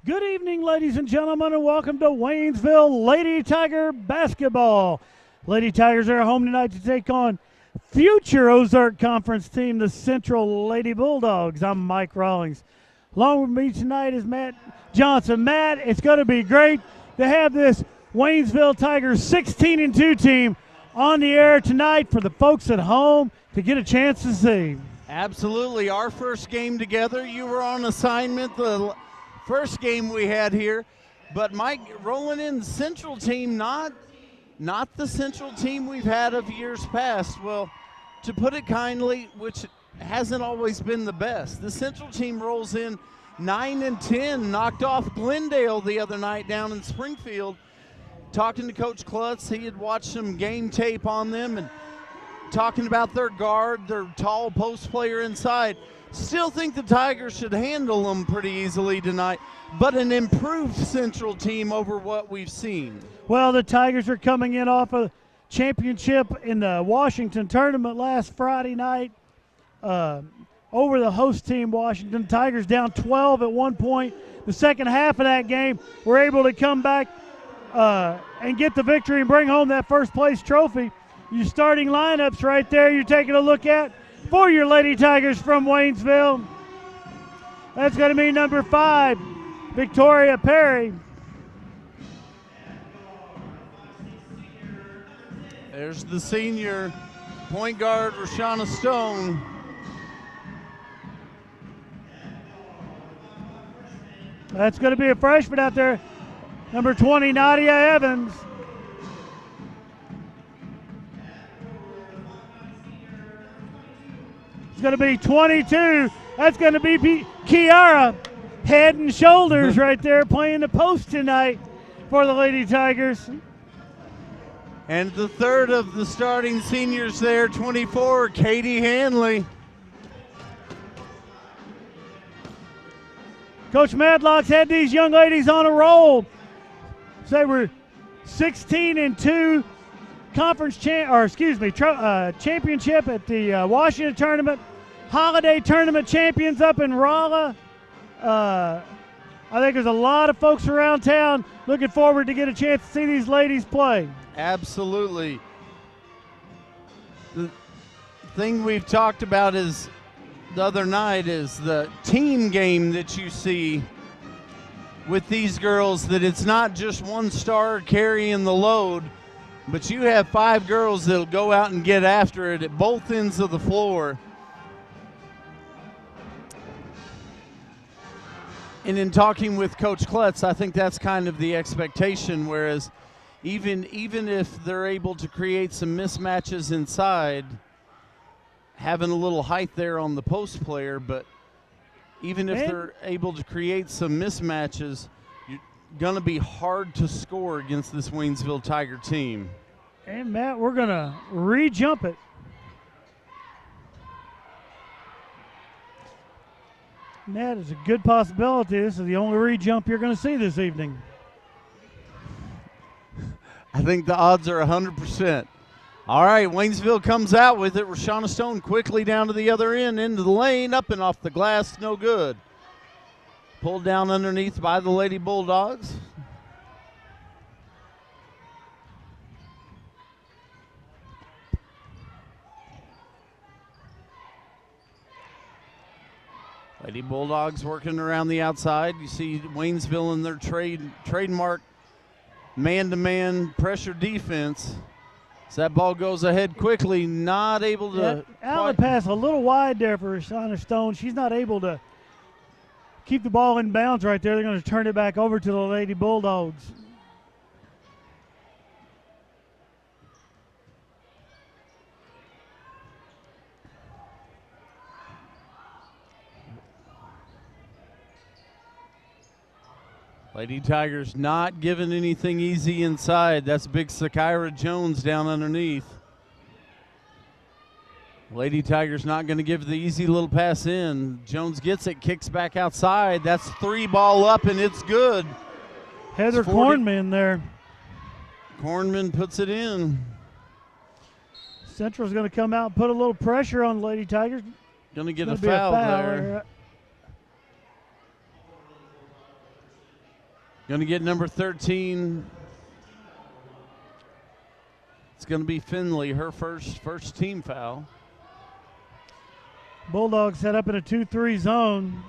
Good evening, ladies and gentlemen, and welcome to Waynesville Lady Tiger basketball. Lady Tigers are home tonight to take on future Ozark Conference team, the Central Lady Bulldogs. I'm Mike Rawlings. Along with me tonight is Matt Johnson. Matt, it's going to be great to have this Waynesville Tigers 16-2 team on the air tonight for the folks at home to get a chance to see. Absolutely. Our first game together. You were on assignment the first game we had here, but Mike, rolling in the Central team, not the Central team we've had of years past. Well, to put it kindly, which hasn't always been the best. The Central team rolls in 9-10, knocked off Glendale the other night down in Springfield. Talking to Coach Klutz, he had watched some game tape on them and talking about their guard, their tall post player inside. Still think the Tigers should handle them pretty easily tonight, but an improved Central team over what we've seen. Well, the Tigers are coming in off a championship in the Washington tournament last Friday night over the host team, Washington. Tigers down 12 at one point. The second half of that game, were able to come back and get the victory and bring home that first place trophy. Your starting lineups right there you're taking a look at for your Lady Tigers from Waynesville. That's going to be number 5, Victoria Perry. There's the senior point guard, Rashana Stone. That's going to be a freshman out there, number 20, Nadia Evans. It's going to be 22. That's going to be Kiara, head and shoulders right there, playing the post tonight for the Lady Tigers. And the third of the starting seniors there, 24, Katie Hanley. Coach Madlock's had these young ladies on a roll. So they were 16-2 conference championship at the Washington tournament, holiday tournament champions up in Rolla. I think there's a lot of folks around town looking forward to get a chance to see these ladies play. Absolutely. The thing we've talked about is the other night is the team game that you see with these girls, that it's not just one star carrying the load, but you have 5 girls that'll go out and get after it at both ends of the floor. And in talking with Coach Klutz, I think that's kind of the expectation, whereas even if they're able to create some mismatches inside, having a little height there on the post player, but even if they're able to create some mismatches, you're going to be hard to score against this Waynesville Tiger team. And, Matt, we're going to re-jump it. And that is a good possibility. This is the only re-jump you're going to see this evening. I think the odds are 100%. All right, Waynesville comes out with it. Rashana Stone quickly down to the other end, into the lane, up and off the glass, no good. Pulled down underneath by the Lady Bulldogs. Lady Bulldogs working around the outside. You see Waynesville in their trademark man-to-man pressure defense. So that ball goes ahead quickly, not able to. Outlet pass a little wide there for Rashana Stone. She's not able to keep the ball in bounds right there. They're going to turn it back over to the Lady Bulldogs. Lady Tigers not giving anything easy inside. That's big Sakira Jones down underneath. Lady Tigers not going to give the easy little pass in. Jones gets it, kicks back outside. That's 3 ball up, and it's good. Heather Kornman there. Kornman puts it in. Central's going to come out and put a little pressure on Lady Tigers. Going to get a foul there. Going to get number 13. It's going to be Finley, her first team foul. Bulldogs set up in a 2-3 zone.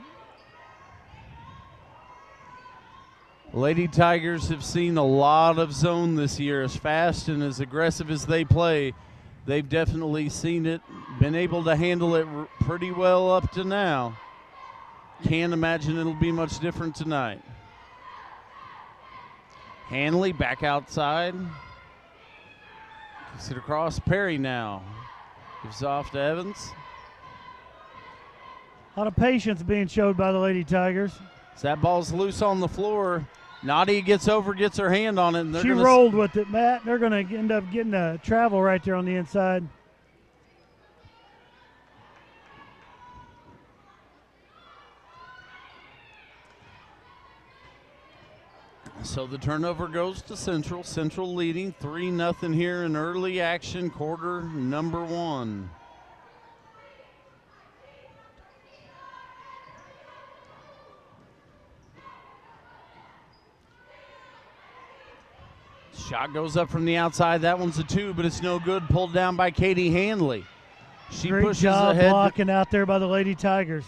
Lady Tigers have seen a lot of zone this year. As fast and as aggressive as they play, they've definitely seen it, been able to handle it pretty well up to now. Can't imagine it'll be much different tonight. Hanley back outside. Kicks it across. Perry now. Gives off to Evans. A lot of patience being showed by the Lady Tigers. As that ball's loose on the floor, Nadia gets over, gets her hand on it. And she rolled with it, Matt. They're going to end up getting a travel right there on the inside. So the turnover goes to Central. Central leading 3-0 here in early action, quarter number 1. Shot goes up from the outside. That one's a 2, but it's no good. Pulled down by Katie Hanley. She Great pushes job ahead. Blocking out there by the Lady Tigers.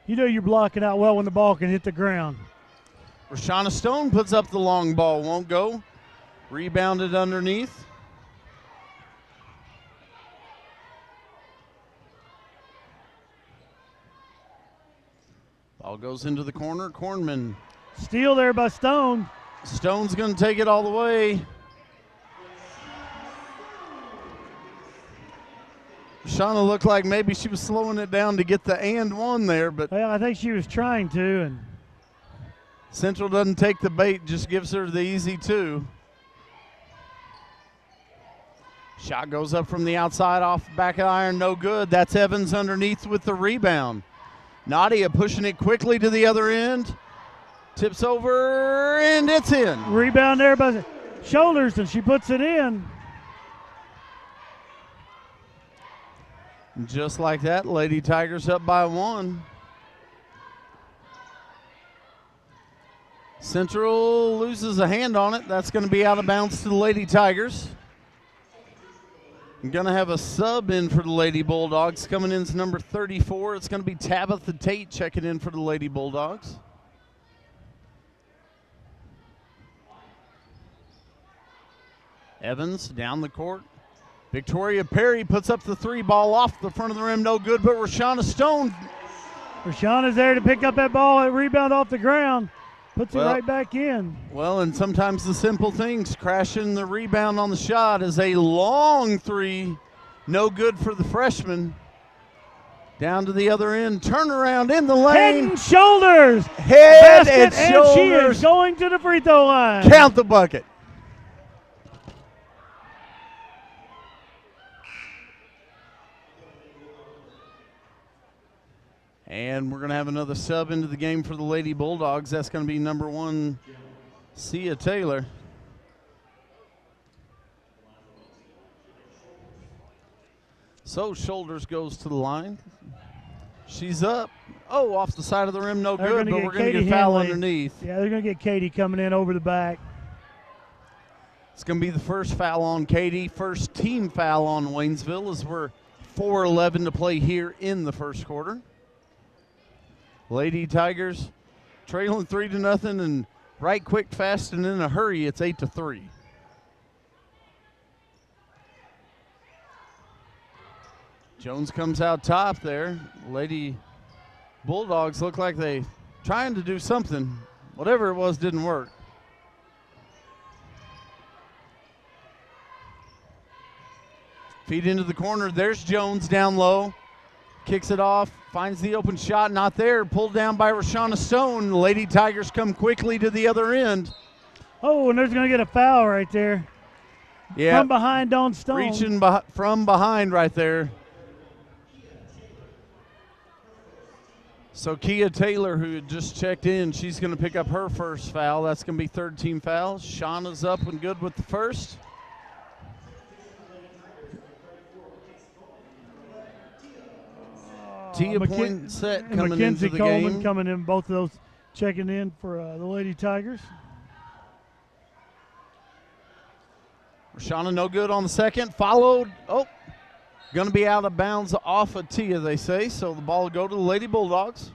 You know you're blocking out well when the ball can hit the ground. Rashana Stone puts up the long ball. Won't go. Rebounded underneath. Ball goes into the corner. Kornman. Steal there by Stone. Stone's going to take it all the way. Shauna looked like maybe she was slowing it down to get the and one there, but well, I think she was trying to, and Central doesn't take the bait, just gives her the easy 2. Shot goes up from the outside off the back of the iron, no good. That's Evans underneath with the rebound. Nadia pushing it quickly to the other end. Tips over, and it's in. Rebound there by the shoulders, and she puts it in. Just like that, Lady Tigers up by 1. Central loses a hand on it. That's going to be out of bounds to the Lady Tigers. I'm going to have a sub in for the Lady Bulldogs. Coming in is number 34. It's going to be Tabitha Tate checking in for the Lady Bulldogs. Evans down the court. Victoria Perry puts up the 3 ball off the front of the rim. No good, but Rashana Stone. Rashana's there to pick up that ball and rebound off the ground. Puts it right back in. Well, and sometimes the simple things, crashing the rebound on the shot is a long 3. No good for the freshman. Down to the other end, turnaround in the lane. Head and shoulders. Head Basket, and shoulders. She is going to the free throw line. Count the bucket. And we're going to have another sub into the game for the Lady Bulldogs. That's going to be number 1, Sia Taylor. So Shoulders goes to the line. She's up. Oh, off the side of the rim, no good, but we're going to get a foul underneath. Yeah, they're going to get Katie coming in over the back. It's going to be the first foul on Katie, first team foul on Waynesville as we're 4:11 to play here in the first quarter. Lady Tigers trailing 3-0 and right quick, fast, and in a hurry, it's 8-3. Jones comes out top there. Lady Bulldogs look like they trying to do something. Whatever it was didn't work. Feed into the corner. There's Jones down low. Kicks it off, finds the open shot, not there. Pulled down by Rashana Stone. The Lady Tigers come quickly to the other end. Oh, and there's going to get a foul right there. Yeah. From behind on Stone. Reaching from behind right there. So Kia Taylor, who had just checked in, she's going to pick up her first foul. That's going to be third team foul. Shauna's up and good with the first. Tia Poinsett coming into the Coleman game. coming in, both of those checking in for the Lady Tigers. Rashana no good on the second. Followed. Oh, going to be out of bounds off of Tia, they say. So the ball will go to the Lady Bulldogs.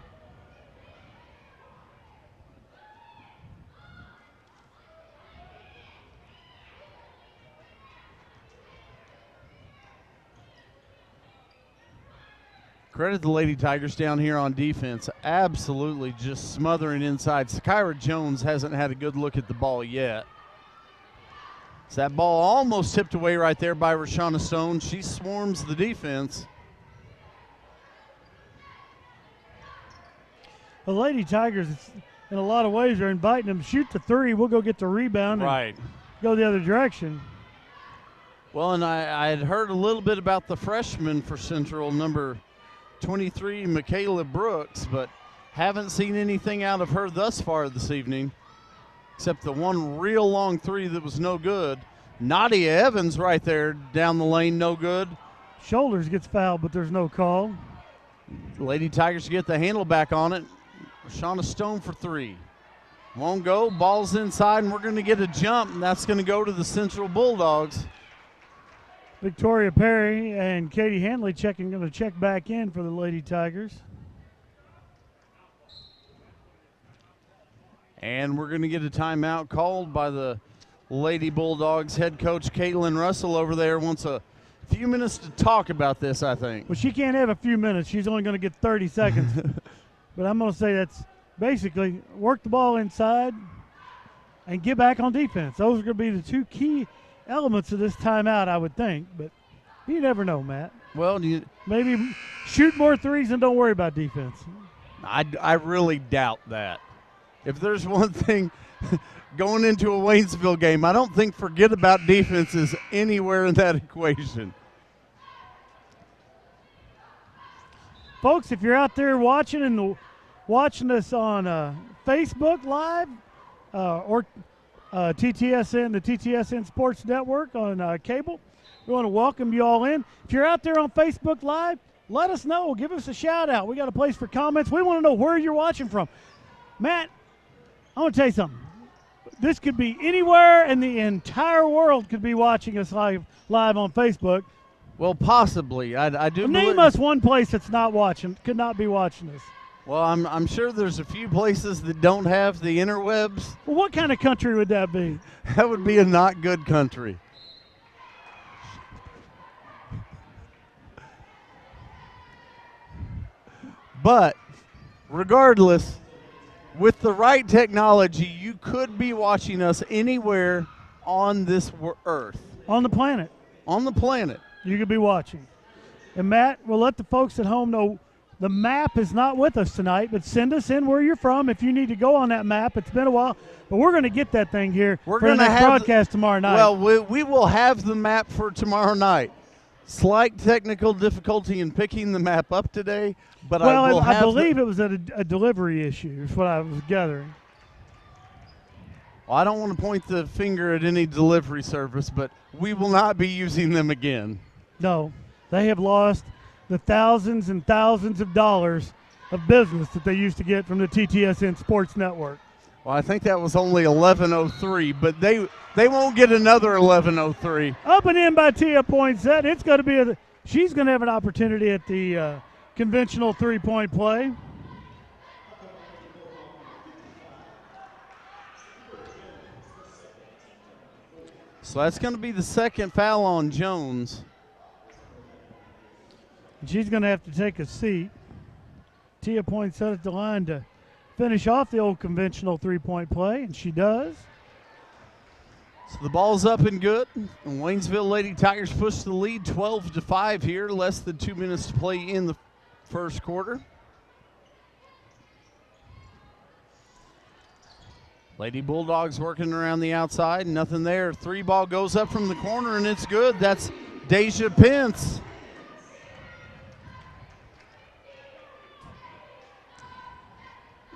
Credit the Lady Tigers down here on defense. Absolutely just smothering inside. Sakira Jones hasn't had a good look at the ball yet. So that ball almost tipped away right there by Rashana Stone. She swarms the defense. The Lady Tigers, in a lot of ways, are inviting them to shoot the three. We'll go get the rebound right. And go the other direction. Well, and I had heard a little bit about the freshman for Central, number 23, Michaela Brooks, but haven't seen anything out of her thus far this evening, except the one real long three that was no good. Nadia Evans right there down the lane, no good. Shoulders gets fouled, but there's no call. Lady Tigers get the handle back on it. Rashana Stone for three. Won't go, ball's inside, and we're going to get a jump, and that's going to go to the Central Bulldogs. Victoria Perry and Katie Hanley going to check back in for the Lady Tigers. And we're going to get a timeout called by the Lady Bulldogs. Head coach Caitlin Russell over there wants a few minutes to talk about this, I think. Well, she can't have a few minutes. She's only going to get 30 seconds. But I'm going to say that's basically work the ball inside and get back on defense. Those are going to be the two key elements of this timeout, I would think, but you never know, Matt. Well, maybe shoot more threes and don't worry about defense. I really doubt that. If there's one thing going into a Waynesville game, I don't think forget about defense is anywhere in that equation. Folks, if you're out there watching us on Facebook Live or TTSN, the TTSN Sports Network on cable. We want to welcome you all in. If you're out there on Facebook Live, let us know. Give us a shout out. We got a place for comments. We want to know where you're watching from. Matt, I want to tell you something. This could be anywhere, and the entire world could be watching us live on Facebook. Well, possibly. I do. Name us one place that's could not be watching us. Well, I'm sure there's a few places that don't have the interwebs. Well, what kind of country would that be? That would be a not good country. But regardless, with the right technology, you could be watching us anywhere on this earth. On the planet. On the planet. You could be watching. And, Matt, we'll let the folks at home know the map is not with us tonight, but send us in where you're from if you need to go on that map. It's been a while, but we're going to get that thing here for the next broadcast tomorrow night. Well, we will have the map for tomorrow night. Slight technical difficulty in picking the map up today, but I believe it was a delivery issue is what I was gathering. Well, I don't want to point the finger at any delivery service, but we will not be using them again. No, they have lost the thousands and thousands of dollars of business that they used to get from the TTSN Sports Network. Well, I think that was only 11:03, but they won't get another 11:03. Up and in by Tia Poinsett. It's going to be she's going to have an opportunity at the conventional three-point play. So that's going to be the second foul on Jones. She's going to have to take a seat. Tia Poinsett at the line to finish off the old conventional three-point play, and she does. So the ball's up and good. And Waynesville Lady Tigers push the lead 12-5 here. Less than 2 minutes to play in the first quarter. Lady Bulldogs working around the outside. Nothing there. Three ball goes up from the corner, and it's good. That's Deja Pence.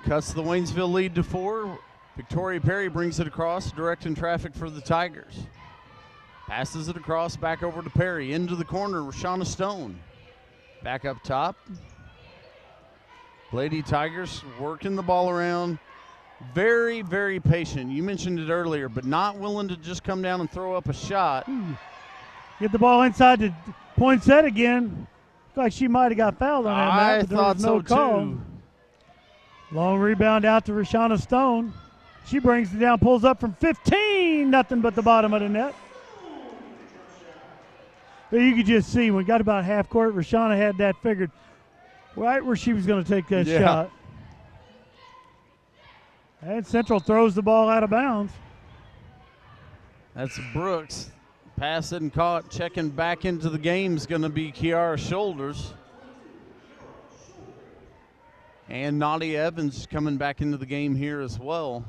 Cuts the Waynesville lead to 4. Victoria Perry brings it across, directing traffic for the Tigers. Passes it across, back over to Perry. Into the corner, Rashana Stone. Back up top. Lady Tigers working the ball around. Very, very patient. You mentioned it earlier, but not willing to just come down and throw up a shot. Get the ball inside the point set again. Looks like she might have got fouled on that, Matt, but there was no call. Too. Long rebound out to Rashana Stone. She brings it down, pulls up from 15, nothing but the bottom of the net. But you could just see when we got about half court, Rashana had that figured right where she was going to take that shot. And Central throws the ball out of bounds. That's Brooks. Pass isn't caught. Checking back into the game is going to be Kiara Shoulders. And Nadia Evans coming back into the game here as well.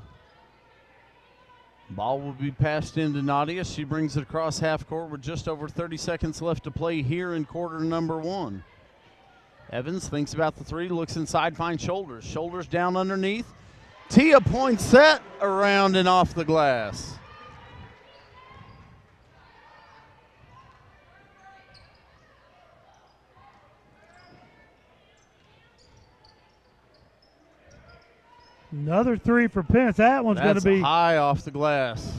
Ball will be passed into Nadia. She brings it across half court with just over 30 seconds left to play here in quarter number 1. Evans thinks about the three, looks inside, finds Shoulders. Shoulders down underneath. Tia point set around and off the glass. Another three for Pence. That one's going to be high off the glass.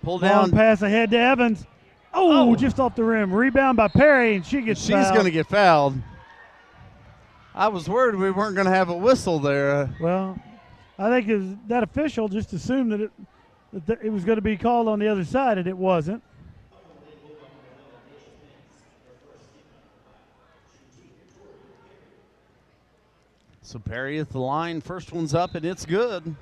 Pull long down. Pass ahead to Evans. Oh, just off the rim. Rebound by Perry, and she gets fouled. She's going to get fouled. I was worried we weren't going to have a whistle there. Well, I think that official just assumed that it was going to be called on the other side, and it wasn't. So Perry at the line. First one's up, and it's good.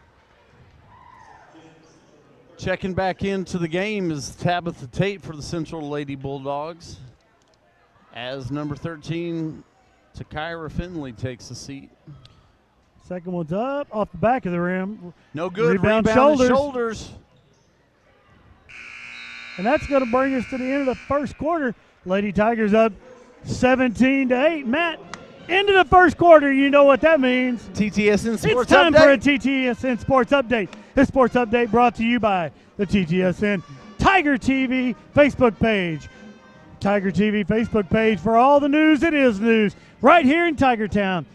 Checking back into the game is Tabitha Tate for the Central Lady Bulldogs, as number 13, Takira Finley, takes a seat. Second one's up, off the back of the rim. No good. Rebound Shoulders. And that's going to bring us to the end of the first quarter. Lady Tigers up 17-8. Matt, into the first quarter, you know what that means. TTSN Sports Update. It's time for a TTSN Sports Update. This Sports Update brought to you by the TTSN Tiger TV Facebook page. Tiger TV Facebook page for all the news. It is news right here in Tigertown.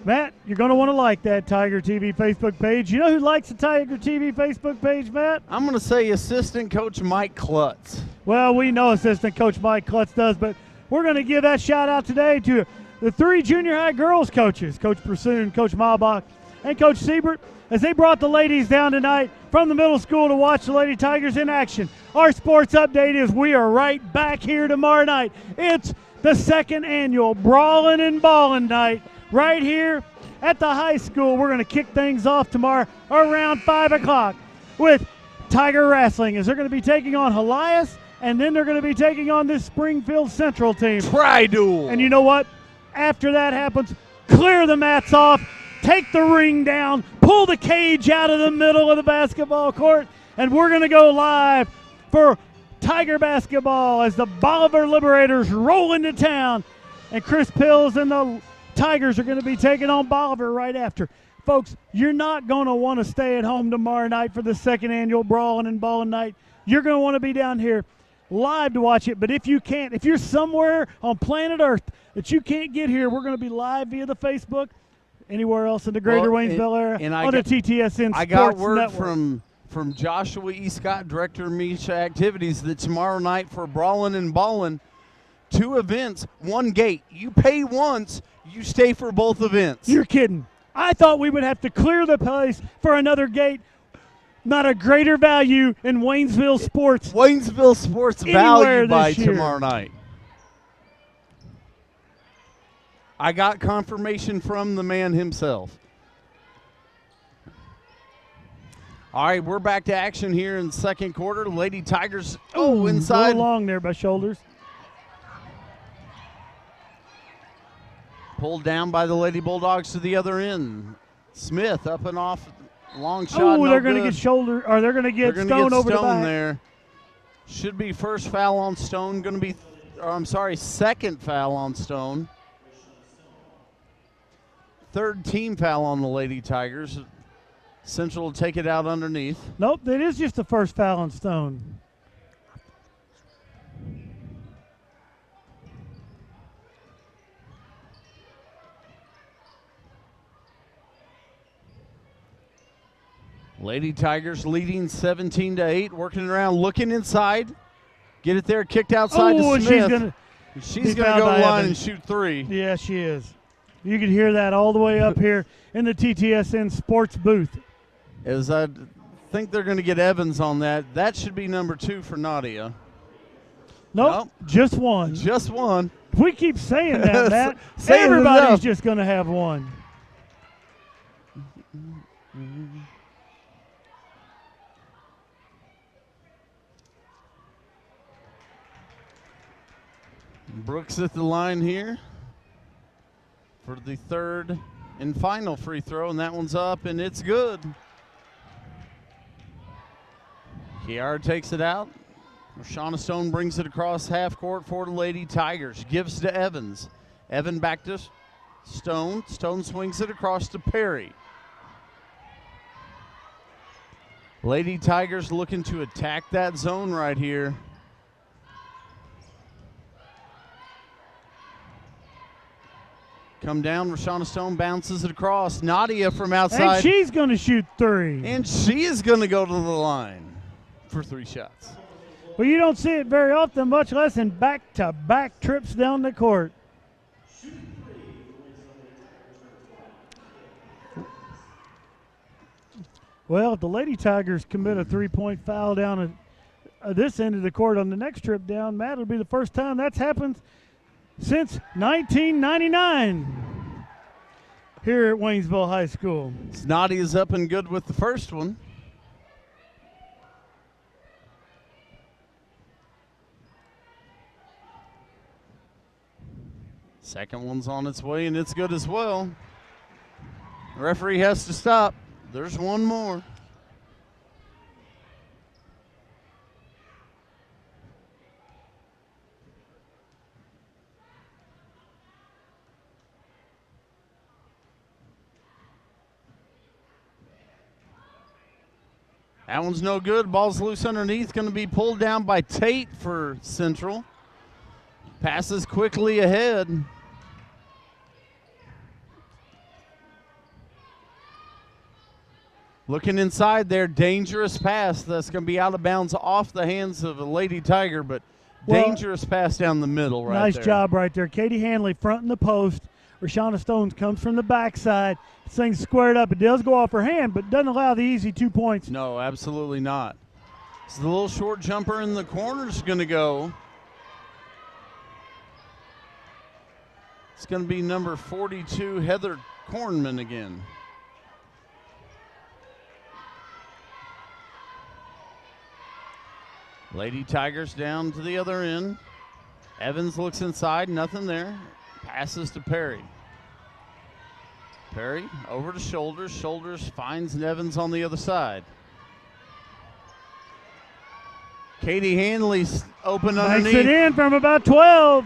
Matt, you're going to want to like that Tiger TV Facebook page. You know who likes the Tiger TV Facebook page, Matt? I'm going to say Assistant Coach Mike Klutz. Well, we know Assistant Coach Mike Klutz does, but we're going to give that shout out today to the 3 junior high girls coaches, Coach Pursoon, Coach Malbach, and Coach Siebert, as they brought the ladies down tonight from the middle school to watch the Lady Tigers in action. Our sports update is we are right back here tomorrow night. It's the second annual Brawlin' and Ballin' night right here at the high school. We're going to kick things off tomorrow around 5 o'clock with Tiger Wrestling, as they're going to be taking on Helias, and then they're going to be taking on this Springfield Central team. Tri-duel. And you know what? After that happens, clear the mats off, take the ring down, pull the cage out of the middle of the basketball court, and we're going to go live for Tiger basketball as the Bolivar Liberators roll into town. And Chris Pills and the Tigers are going to be taking on Bolivar right after. Folks, you're not going to want to stay at home tomorrow night for the second annual Brawlin' and Ballin' night. You're going to want to be down here live to watch it. But if you can't, if you're somewhere on planet Earth that you can't get here, we're going to be live via the Facebook, anywhere else in the greater Waynesville area, on the TTSN Sports Network. I got word from Joshua E. Scott, Director of Media Activities, that tomorrow night for Brawlin' and Ballin', 2 events, 1 gate. You pay once, you stay for both events. You're kidding. I thought we would have to clear the place for another gate. Not a greater value in Waynesville sports. Waynesville sports value by tomorrow night. I got confirmation from the man himself. All right, we're back to action here in the second quarter. Lady Tigers, inside. Go long there by Shoulders. Pulled down by the Lady Bulldogs to the other end. Smith up and off, long shot. Oh, they're going to get Shoulder, or they're going to get Stone over the back. There. Should be first foul on Stone. Going to be, second foul on Stone. Third team foul on the Lady Tigers. Central will take it out underneath. Nope, it is just the first foul on Stone. Lady Tigers leading 17-8, working around, looking inside. Get it there, kicked outside to Smith. She's going to go to the line and shoot 3. Yeah, she is. You can hear that all the way up here in the TTSN sports booth. As I think they're going to get Evans on that. That should be number 2 for Nadia. Nope, just one. Just one. If we keep saying that, Matt, everybody's just going to have one. Brooks at the line here for the 3rd and final free throw, and that one's up, and it's good. Kiara takes it out. Shauna Stone brings it across half court for the Lady Tigers. Gives to Evans. Evan back to Stone. Stone swings it across to Perry. Lady Tigers looking to attack that zone right here. Come down, Rashana Stone bounces it across. Nadia from outside. And she's going to shoot 3. And she is going to go to the line for 3 shots. Well, you don't see it very often, much less in back-to-back trips down the court. Well, if the Lady Tigers commit a 3-point foul down at this end of the court on the next trip down, Matt, it'll be the first time that's happened since 1999 here at Waynesville High School. Snotty is up and good with the first one. Second one's on its way, and it's good as well. The referee has to stop. There's one more. That one's no good. Ball's loose underneath. Going to be pulled down by Tate for Central. Passes quickly ahead. Looking inside there, dangerous pass. That's going to be out of bounds off the hands of a Lady Tiger, but dangerous pass down the middle right nice there. Nice job right there. Katie Hanley fronting the post. Rashana Stones comes from the backside. This thing's squared up. It does go off her hand, but doesn't allow the easy 2 points. No, absolutely not. So the little short jumper in the corner is going to go. It's going to be number 42, Heather Kornman again. Lady Tigers down to the other end. Evans looks inside, nothing there. Passes to Perry. Perry over to Shoulders. Shoulders finds Evans on the other side. Katie Hanley's open underneath. Makes it in from about 12.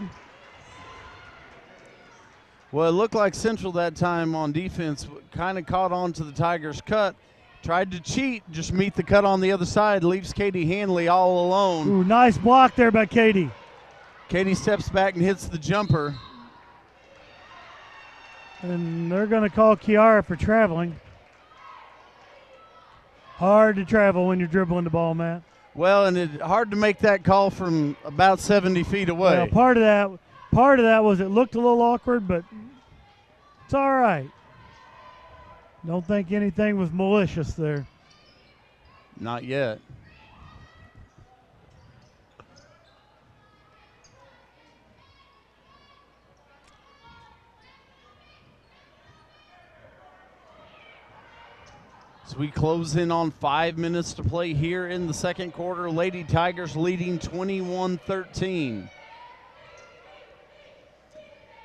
Well, it looked like Central that time on defense kind of caught on to the Tigers' cut. Tried to cheat, just meet the cut on the other side. Leaves Katie Hanley all alone. Ooh, nice block there by Katie. Katie steps back and hits the jumper. And they're going to call Kiara for traveling. Hard to travel when you're dribbling the ball, Matt. Well, and it's hard to make that call from about 70 feet away. Well, part of that was it looked a little awkward, but it's all right. Don't think anything was malicious there. Not yet. So we close in on 5 minutes to play here in the second quarter. Lady Tigers leading 21-13.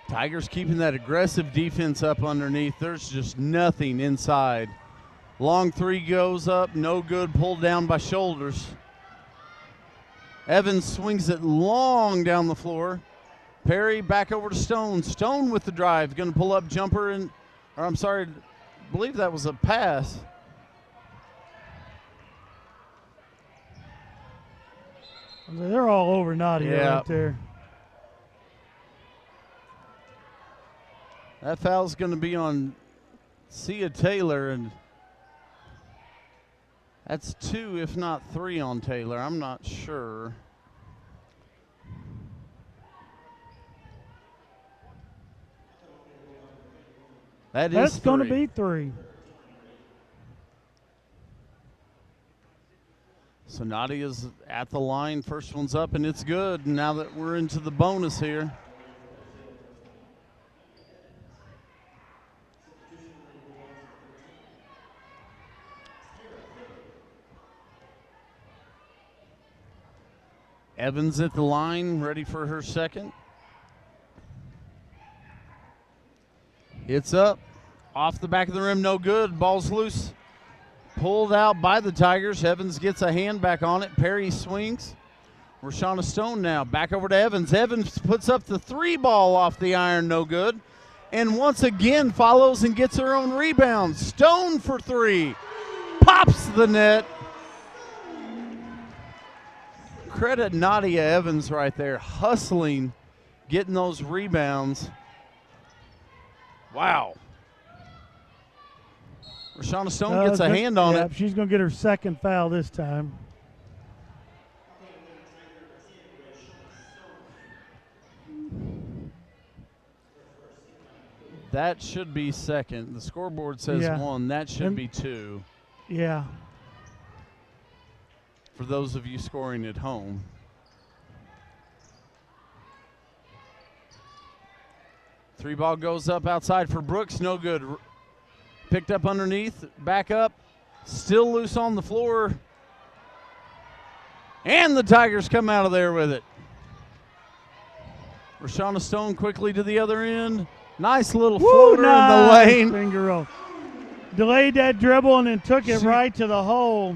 Tigers keeping that aggressive defense up underneath. There's just nothing inside. Long three goes up, no good, pulled down by Shoulders. Evans swings it long down the floor. Perry back over to Stone. Stone with the drive, going to pull up jumper, I believe that was a pass. They're all over Nadia right there. That foul's going to be on Sia Taylor, and That's 2, if not 3 on Taylor. I'm not sure. That's going to be 3. So Nadia's at the line. First one's up, and it's good. Now that we're into the bonus here. Evans at the line, ready for her second. It's up. Off the back of the rim, no good. Ball's loose. Pulled out by the Tigers. Evans gets a hand back on it. Perry swings. Rashana Stone now back over to Evans. Evans puts up the 3 ball off the iron, no good. And once again follows and gets her own rebound. Stone for 3. Pops the net. Credit Nadia Evans right there, hustling, getting those rebounds. Wow. Rashana Stone gets a hand on it. She's going to get her second foul this time. That should be second. The scoreboard says 1. That should be 2. Yeah. For those of you scoring at home. Three ball goes up outside for Brooks, no good. Picked up underneath, back up, still loose on the floor. And the Tigers come out of there with it. Rashana Stone quickly to the other end. Nice little floater in the lane. Finger roll. Delayed that dribble and then took it right to the hole.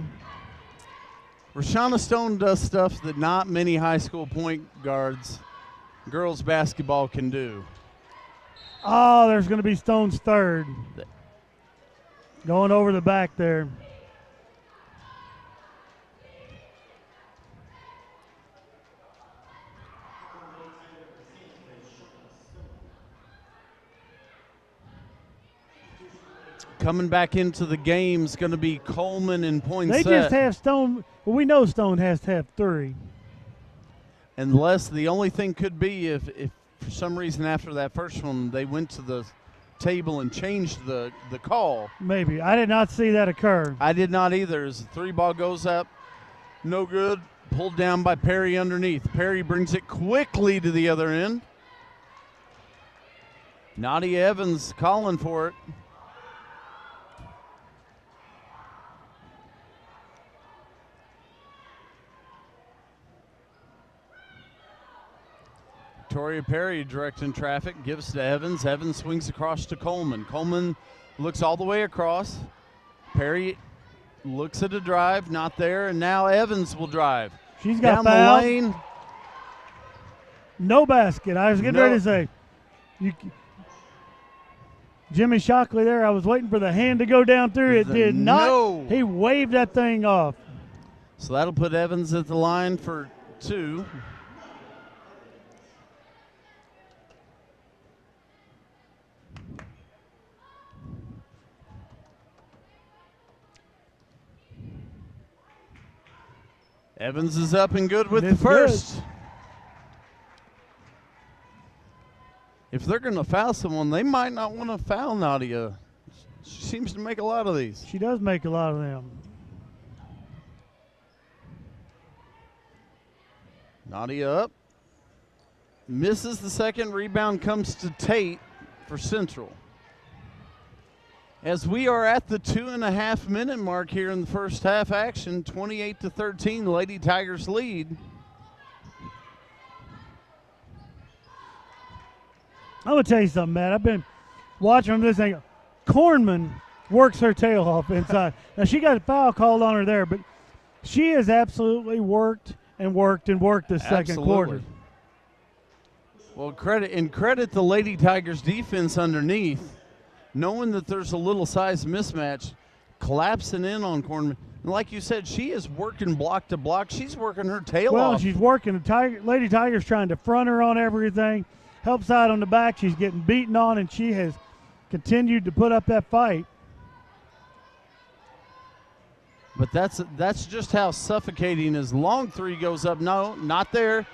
Rashana Stone does stuff that not many high school point guards, girls basketball, can do. Oh, there's going to be Stone's third. Going over the back there. Coming back into the game is going to be Coleman and Poinsett. They just have Stone. Well, we know Stone has to have 3. Unless the only thing could be if for some reason after that first one they went to the table and changed the call. Maybe. I did not see that occur. I did not either. As the 3 ball goes up, no good. Pulled down by Perry underneath. Perry brings it quickly to the other end. Nadia Evans calling for it. Victoria Perry directing traffic, gives to Evans. Evans swings across to Coleman. Coleman looks all the way across. Perry looks at a drive, not there, and now Evans will drive. She's got down fouled. the lane. No basket. I was getting ready to say, Jimmy Shockley there, I was waiting for the hand to go down through. It did not. No. He waved that thing off. So that'll put Evans at the line for 2. Evans is up and good with the first. Good. If they're going to foul someone, they might not want to foul Nadia. She seems to make a lot of these. She does make a lot of them. Nadia up. Misses the second. Rebound comes to Tate for Central. As we are at the 2.5-minute mark here in the first half action, 28-13, Lady Tigers lead. I'm going to tell you something, Matt. I've been watching them this thing. Kornman works her tail off inside. Now, she got a foul called on her there, but she has absolutely worked and worked and worked this second quarter. Well, credit the Lady Tigers defense underneath. Knowing that there's a little size mismatch, collapsing in on Kornman. And like you said, she is working block to block. She's working her tail off. Well, she's working. Lady Tiger's trying to front her on everything. Help side on the back. She's getting beaten on, and she has continued to put up that fight. But that's just how suffocating his long three goes up. No, not there.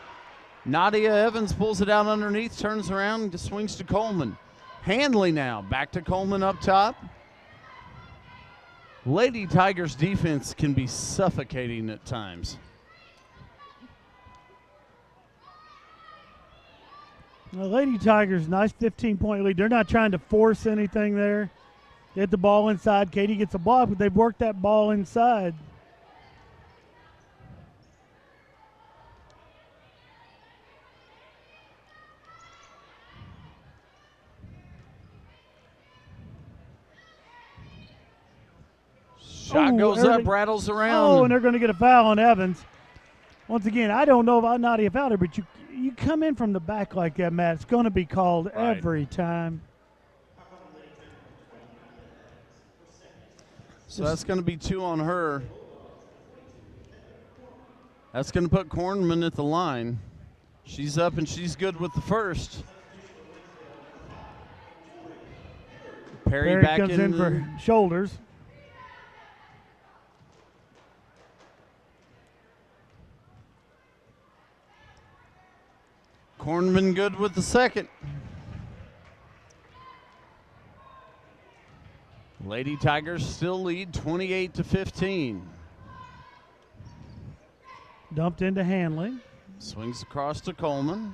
Nadia Evans pulls it out underneath, turns around, just swings to Coleman. Handley now, back to Coleman up top. Lady Tigers defense can be suffocating at times. The Lady Tigers, nice 15-point lead. They're not trying to force anything there. Get the ball inside. Katie gets a block, but they've worked that ball inside. Shot goes up, rattles around. Oh, and they're going to get a foul on Evans. Once again, I don't know about Nadia fouled her, but you come in from the back like that, Matt, it's going to be called every time. So that's going to be 2 on her. That's going to put Kornman at the line. She's up and she's good with the first. Perry back comes in for shoulders. Kornman good with the second. Lady Tigers still lead 28-15. Dumped into Hanley. Swings across to Coleman.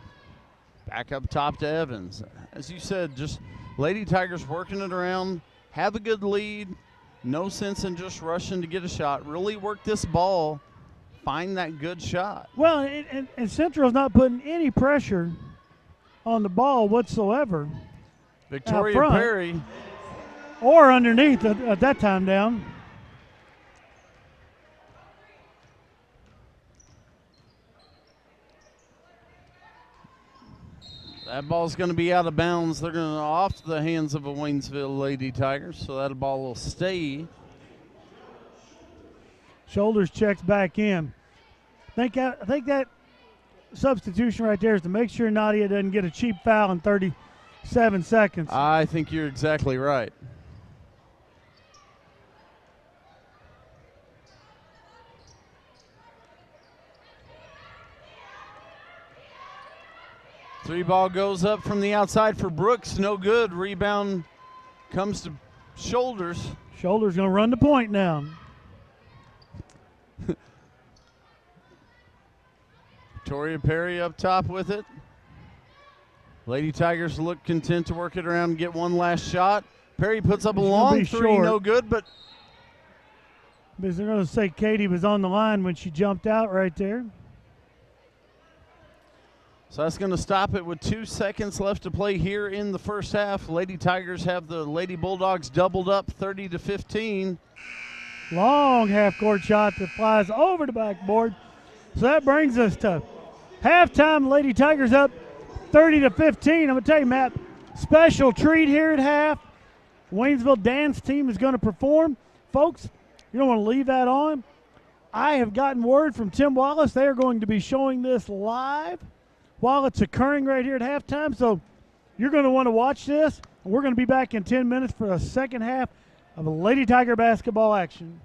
Back up top to Evans. As you said, just Lady Tigers working it around, have a good lead. No sense in just rushing to get a shot. Really work this ball. Find that good shot. Well, and Central's not putting any pressure on the ball whatsoever. Victoria Perry. Or underneath at that time down. That ball's going to be out of bounds. They're going to off the hands of a Waynesville Lady Tigers, so that ball will stay. Shoulders checks back in. I think that substitution right there is to make sure Nadia doesn't get a cheap foul in 37 seconds. I think you're exactly right. Three ball goes up from the outside for Brooks. No good. Rebound comes to Shoulders. Shoulders going to run the point now. Victoria Perry up top with it. Lady Tigers look content to work it around and get one last shot. Perry puts up a long three, short. No good, but because they're going to say Katie was on the line when she jumped out right there. so that's going to stop it with 2 seconds left to play here in the first half. Lady Tigers have the Lady Bulldogs doubled up 30-15. Long half-court shot that flies over the backboard. So that brings us to halftime. Lady Tigers up 30-15. I'm going to tell you, Matt, special treat here at half. Waynesville dance team is going to perform. Folks, you don't want to leave that on. I have gotten word from Tim Wallace. They are going to be showing this live while it's occurring right here at halftime. So you're going to want to watch this. We're going to be back in 10 minutes for the second half of Lady Tiger basketball action.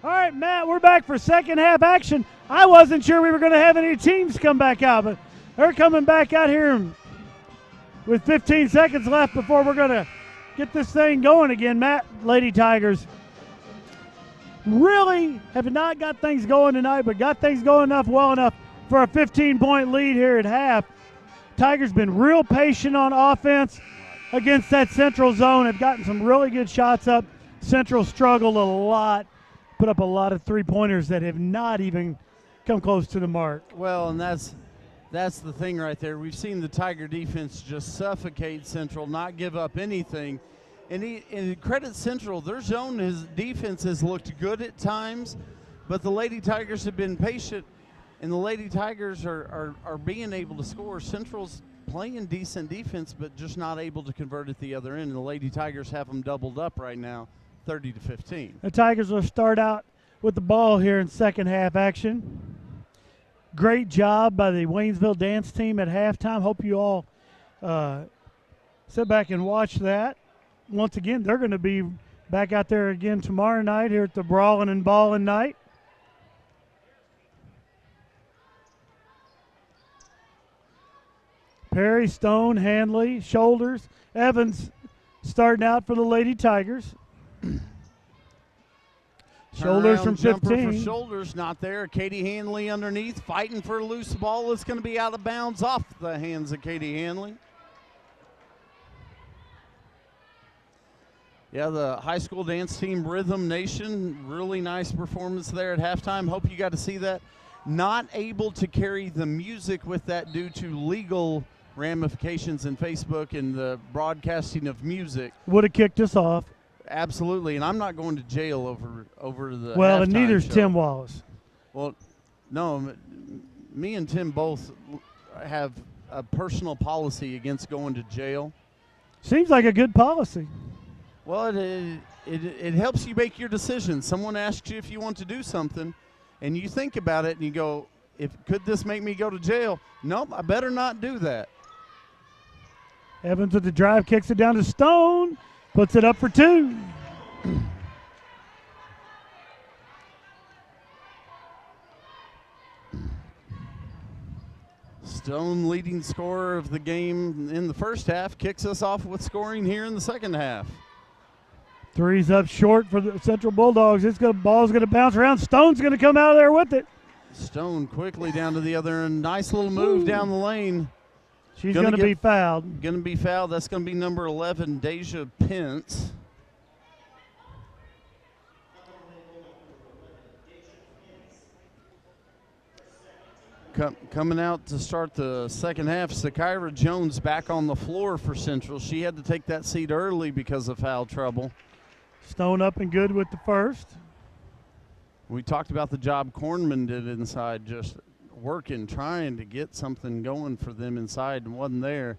All right, Matt, we're back for second half action. I wasn't sure we were going to have any teams come back out, but they're coming back out here with 15 seconds left before we're going to get this thing going again. Matt, Lady Tigers really have not got things going tonight, but got things going well enough for a 15-point lead here at half. Tigers been real patient on offense against that Central zone. Have gotten some really good shots up. Central struggled a lot. Put up a lot of three-pointers that have not even come close to the mark. Well, and that's the thing right there. We've seen the Tiger defense just suffocate Central, not give up anything. And credit Central, their zone defense has looked good at times, but the Lady Tigers have been patient, and the Lady Tigers are being able to score. Central's playing decent defense, but just not able to convert at the other end. And the Lady Tigers have them doubled up right now, 30-15. The Tigers will start out with the ball here in second half action. Great job by the Waynesville dance team at halftime. Hope you all sit back and watch that. Once again, they're going to be back out there again tomorrow night here at the Brawlin' and Ballin' night. Perry, Stone, Hanley, Shoulders, Evans starting out for the Lady Tigers. Shoulders from 15. For Shoulders not there. Katie Hanley underneath, fighting for a loose ball. It's going to be out of bounds off the hands of Katie Hanley. Yeah, the high school dance team, Rhythm Nation, really nice performance there at halftime. Hope you got to see that. Not able to carry the music with that due to legal ramifications in Facebook and the broadcasting of music. Would have kicked us off. Absolutely, and I'm not going to jail over the well, and neither's show. Tim Wallace. Well, no, me and Tim both have a personal policy against going to jail. Seems like a good policy. Well, it helps you make your decisions. Someone asks you if you want to do something, and you think about it, and you go, could this make me go to jail? Nope, I better not do that. Evans with the drive, kicks it down to Stone, puts it up for two. Stone, leading scorer of the game in the first half, kicks us off with scoring here in the second half. Three's up short for the Central Bulldogs. Ball's going to bounce around. Stone's going to come out of there with it. Stone quickly down to the other end. Nice little move down the lane. She's going to be fouled. Going to be fouled. That's going to be number 11, Deja Pence. Coming out to start the second half, Sakira Jones back on the floor for Central. She had to take that seat early because of foul trouble. Stone up and good with the first. We talked about the job Kornman did inside, just working, trying to get something going for them inside, and wasn't there.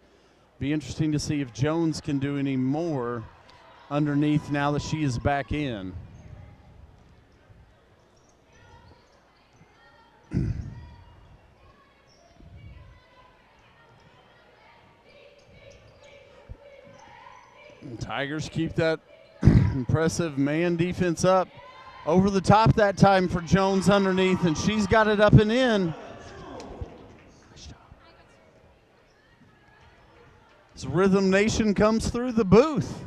Be interesting to see if Jones can do any more underneath now that she is back in. Tigers keep that impressive man defense up. Over the top that time for Jones underneath, and she's got it up and in. So Rhythm Nation comes through the booth.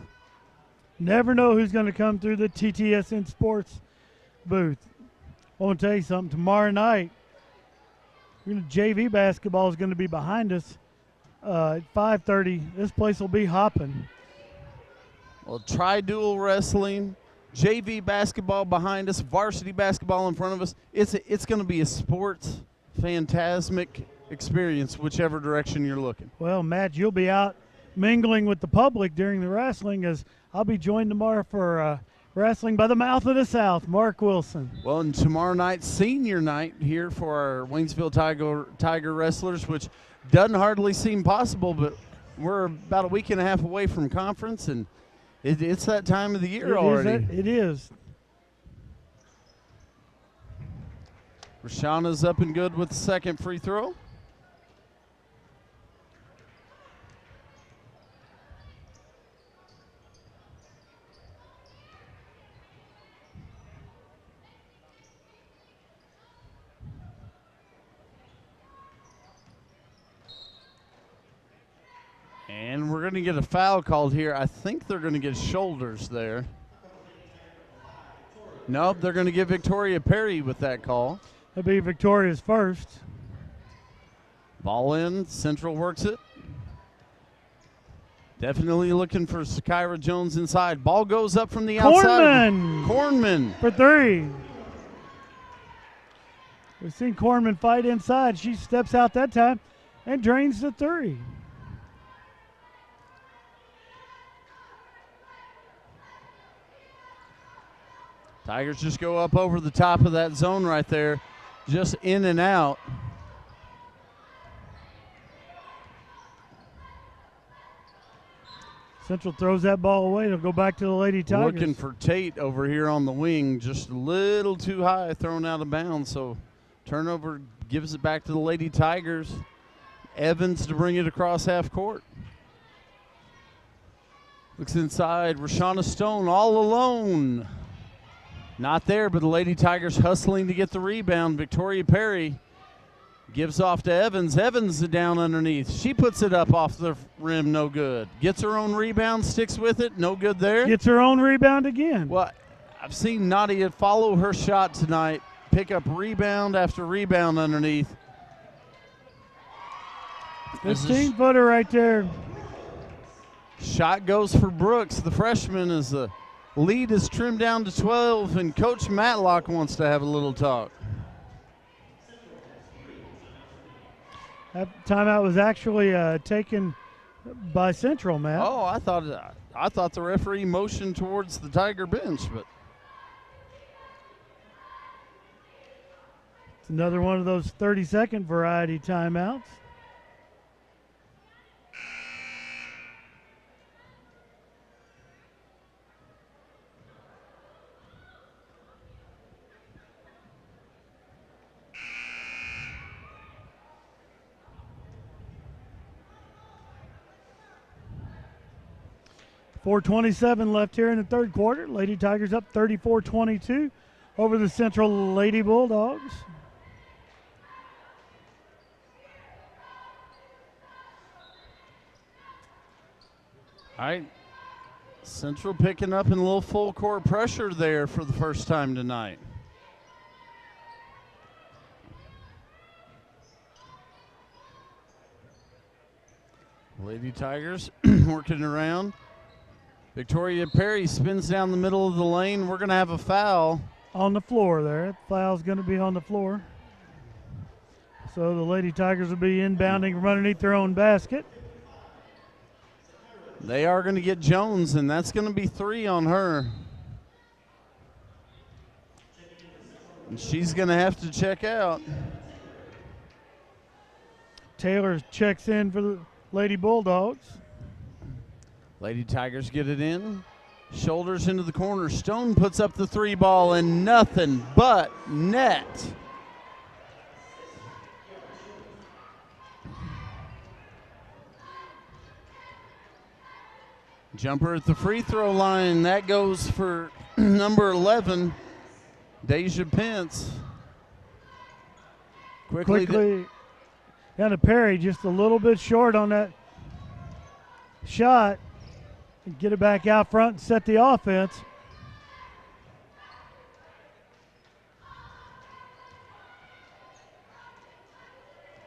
Never know who's going to come through the TTSN Sports booth. I want to tell you something. Tomorrow night, JV basketball is going to be behind us at 5:30. This place will be hopping. Well, tri-dual wrestling, JV basketball behind us, varsity basketball in front of us. It's going to be a sports phantasmic experience, whichever direction you're looking. Well, Matt, you'll be out mingling with the public during the wrestling, as I'll be joined tomorrow for Wrestling by the Mouth of the South, Mark Wilson. Well, and tomorrow night, senior night here for our Waynesville Tiger wrestlers, which doesn't hardly seem possible, but we're about a week and a half away from conference, and it's that time of the year already. It is. Rashana's up and good with the second free throw. going to get a foul called here. I think they're going to get shoulders there. Nope, they're going to give Victoria Perry with that call. That'll be Victoria's first. Ball in, Central works it. Definitely looking for Kyra Jones inside. Ball goes up from the outside. Cornman for 3. We've seen Cornman fight inside. She steps out that time and drains the 3. Tigers just go up over the top of that zone right there, just in and out. Central throws that ball away. It'll go back to the Lady Tigers. Looking for Tate over here on the wing, just a little too high, thrown out of bounds. So turnover gives it back to the Lady Tigers. Evans to bring it across half court. Looks inside, Rashana Stone all alone. Not there, but the Lady Tigers hustling to get the rebound. Victoria Perry gives off to Evans. Evans down underneath. She puts it up off the rim, no good. Gets her own rebound, sticks with it, no good there. Gets her own rebound again. Well, I've seen Nadia follow her shot tonight, pick up rebound after rebound underneath. 15-footer right there. Shot goes for Brooks, the freshman, as the lead is trimmed down to 12, and Coach Matlock wants to have a little talk. That timeout was actually taken by Central, Matt. Oh, I thought the referee motioned towards the Tiger bench, but it's another one of those 30-second variety timeouts. .427 left here in the third quarter. Lady Tigers up 34-22 over the Central Lady Bulldogs. All right. Central picking up in a little full court pressure there for the first time tonight. Lady Tigers working around. Victoria Perry spins down the middle of the lane. We're going to have a foul. On the floor there. Foul's going to be on the floor. So the Lady Tigers will be inbounding from underneath their own basket. They are going to get Jones, and that's going to be 3 on her. And she's going to have to check out. Taylor checks in for the Lady Bulldogs. Lady Tigers get it in. Shoulders into the corner. Stone puts up the 3 ball, and nothing but net. Jumper at the free throw line. That goes for number 11, Deja Pence. Quickly down to Perry, just a little bit short on that shot. Get it back out front and set the offense.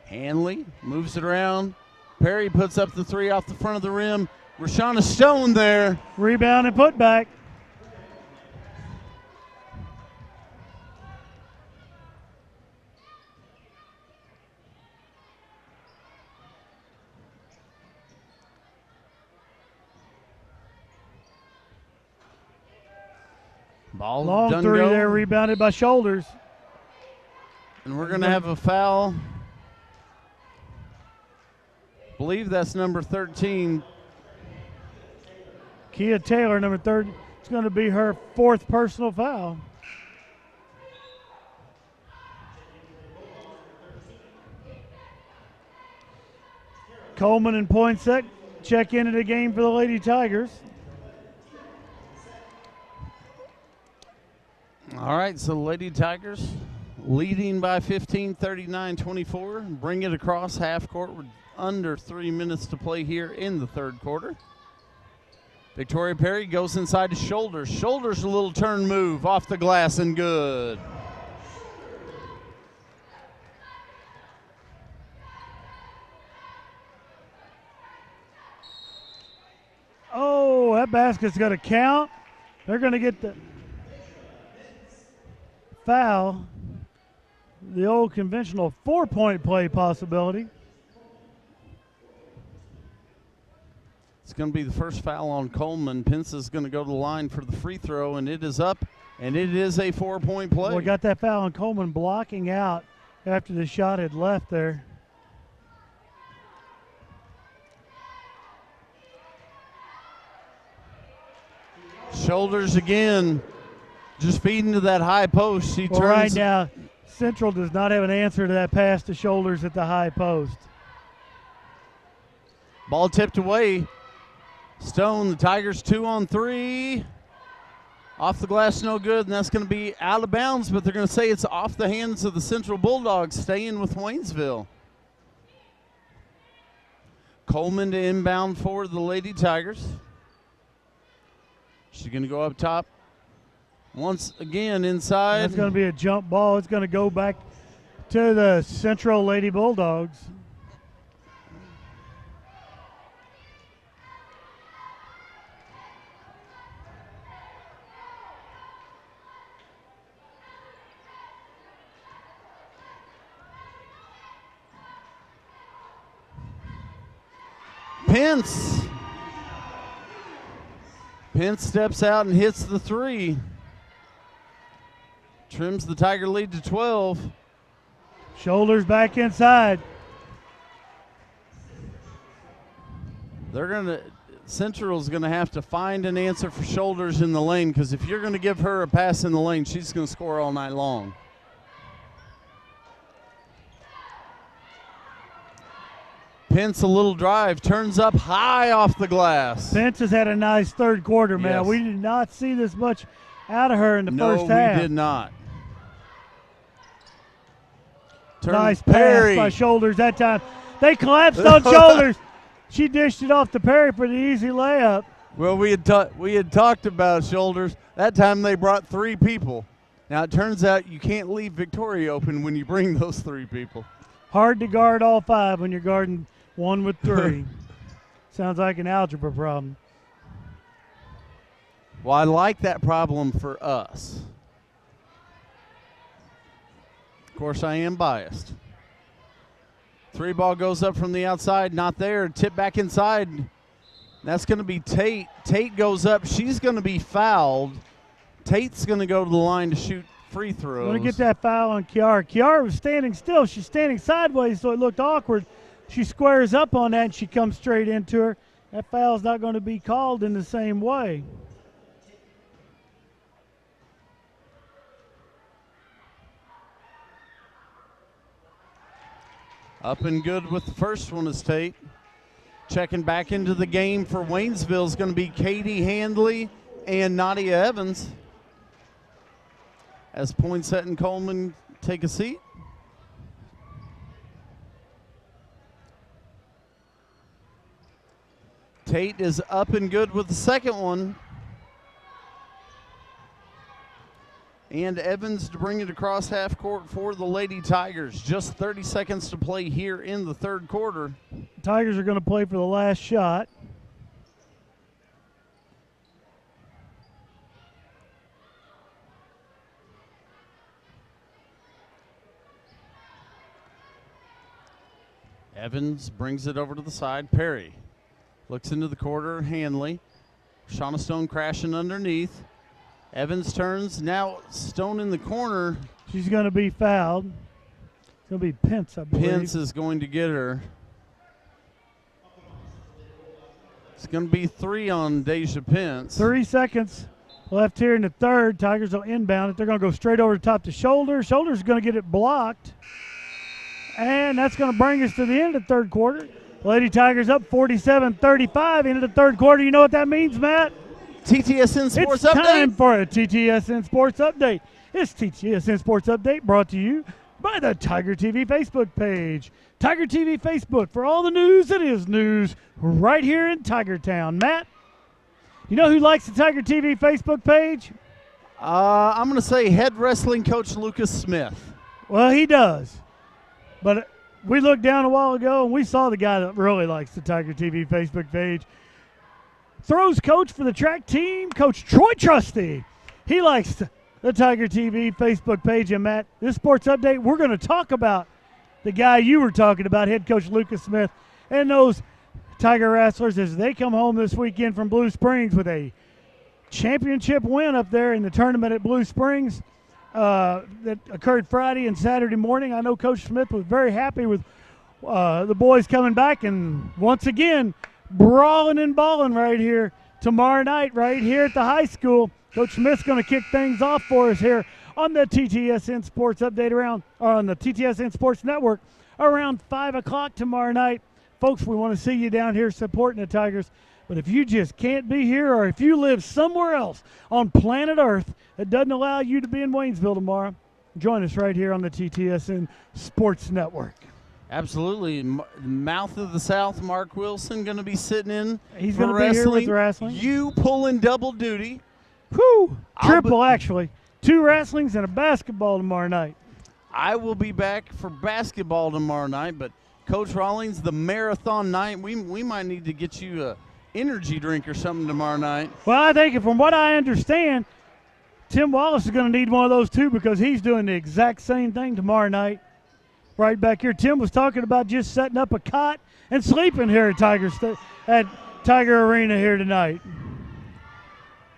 Hanley moves it around. Perry puts up the 3 off the front of the rim. Rashana Stone there. Rebound and put back. Ball long done 3 go. there, rebounded by Shoulders. And we're going to have a foul. I believe that's number 13. Kia Taylor, number 30. It's going to be her 4th personal foul. Coleman and Poinsett check into the game for the Lady Tigers. All right, so the Lady Tigers leading by 15, 39-24. Bring it across half court with under 3 minutes to play here in the third quarter. Victoria Perry goes inside to Shoulders. Shoulders a little turn move off the glass and good. Oh, that basket's going to count. They're going to get the foul. The old conventional 4-point play possibility. It's going to be the first foul on Coleman. Pence is going to go to the line for the free throw, and it is up, and it is a 4-point play. We got that foul on Coleman blocking out after the shot had left there. Shoulders again, just feeding to that high post. She turns. Right now, Central does not have an answer to that pass to Shoulders at the high post. Ball tipped away. Stone, the Tigers 2 on 3. Off the glass, no good, and that's going to be out of bounds, but they're going to say it's off the hands of the Central Bulldogs, staying with Waynesville. Coleman to inbound for the Lady Tigers. She's going to go up top once again inside. That's going to be a jump ball. It's going to go back to the Central Lady Bulldogs. Pence steps out and hits the 3. Trims the Tiger lead to 12. Shoulders back inside. Central's going to have to find an answer for Shoulders in the lane, because if you're going to give her a pass in the lane, she's going to score all night long. Pence a little drive, turns up high off the glass. Pence has had a nice third quarter, man. Yes. We did not see this much out of her in the first half. No, we did not. Nice pass by Shoulders that time. They collapsed on Shoulders. She dished it off to Perry for the easy layup. Well, we had talked about Shoulders. That time they brought 3 people. Now it turns out you can't leave Victoria open when you bring those 3 people. Hard to guard all 5 when you're guarding 1 with 3. Sounds like an algebra problem. Well, I like that problem for us. Of course, I am biased. 3 ball goes up from the outside, not there. Tip back inside. That's going to be Tate. Tate goes up. She's going to be fouled. Tate's going to go to the line to shoot free throws. Going to get that foul on Kiara. Kiara was standing still. She's standing sideways, so it looked awkward. She squares up on that, and she comes straight into her. That foul's not going to be called in the same way. Up and good with the first one is Tate. Checking back into the game for Waynesville is going to be Katie Handley and Nadia Evans. As Poinsett and Coleman take a seat. Tate is up and good with the second one. And Evans to bring it across half court for the Lady Tigers. Just 30 seconds to play here in the third quarter. Tigers are going to play for the last shot. Evans brings it over to the side. Perry looks into the quarter. Hanley. Shauna Stone crashing underneath. Evans turns. Now Stone in the corner. She's going to be fouled. It's going to be Pence, I believe. Pence is going to get her. It's going to be 3 on Deja Pence. 3 seconds left here in the third. Tigers will inbound it. They're going to go straight over the top to Shoulders. Shoulders is going to get it blocked. And that's going to bring us to the end of the third quarter. Lady Tigers up 47-35 into the third quarter. You know what that means, Matt? TTSN Sports It's Update. time for a TTSN Sports Update. It's TTSN Sports Update brought to you by the Tiger TV Facebook page. Tiger TV Facebook for all the news that is news right here in Tiger Town. Matt, you know who likes the Tiger TV Facebook page? I'm going to say head wrestling coach Lucas Smith. Well, he does. But we looked down a while ago and we saw the guy that really likes the Tiger TV Facebook page. Throws coach for the track team, Coach Troy Trusty. He likes the Tiger TV Facebook page. And Matt, this sports update, we're going to talk about the guy you were talking about, head coach Lucas Smith, and those Tiger wrestlers as they come home this weekend from Blue Springs with a championship win up there in the tournament at Blue Springs that occurred Friday and Saturday morning. I know Coach Smith was very happy with the boys coming back, and once again, brawling and balling right here tomorrow night right here at the high school. Coach Smith's going to kick things off for us here on the TTSN Sports Update on the TTSN Sports Network around 5 o'clock tomorrow night. Folks, we want to see you down here supporting the Tigers. But if you just can't be here, or if you live somewhere else on planet Earth that doesn't allow you to be in Waynesville tomorrow, join us right here on the TTSN Sports Network. Absolutely. Mouth of the South, Mark Wilson, going to be sitting in. He's going to be here with wrestling. You pulling double duty. Whew! Triple, actually. 2 wrestlings and a basketball tomorrow night. I will be back for basketball tomorrow night, but Coach Rawlings, the marathon night, we might need to get you a energy drink or something tomorrow night. Well, I think from what I understand, Tim Wallace is going to need one of those too, because he's doing the exact same thing tomorrow night. Right back here, Tim was talking about just setting up a cot and sleeping here at Tiger Arena here tonight.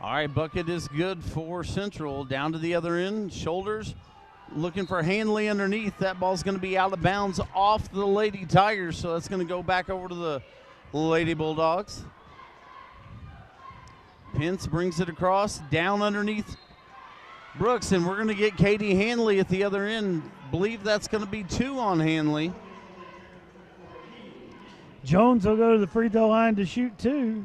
All right, bucket is good for Central. Down to the other end, shoulders, looking for Hanley underneath. That ball's going to be out of bounds off the Lady Tigers, so that's going to go back over to the Lady Bulldogs. Pence brings it across, down underneath Brooks, and we're going to get Katie Hanley at the other end. Believe that's going to be 2 on Hanley. Jones will go to the free throw line to shoot 2.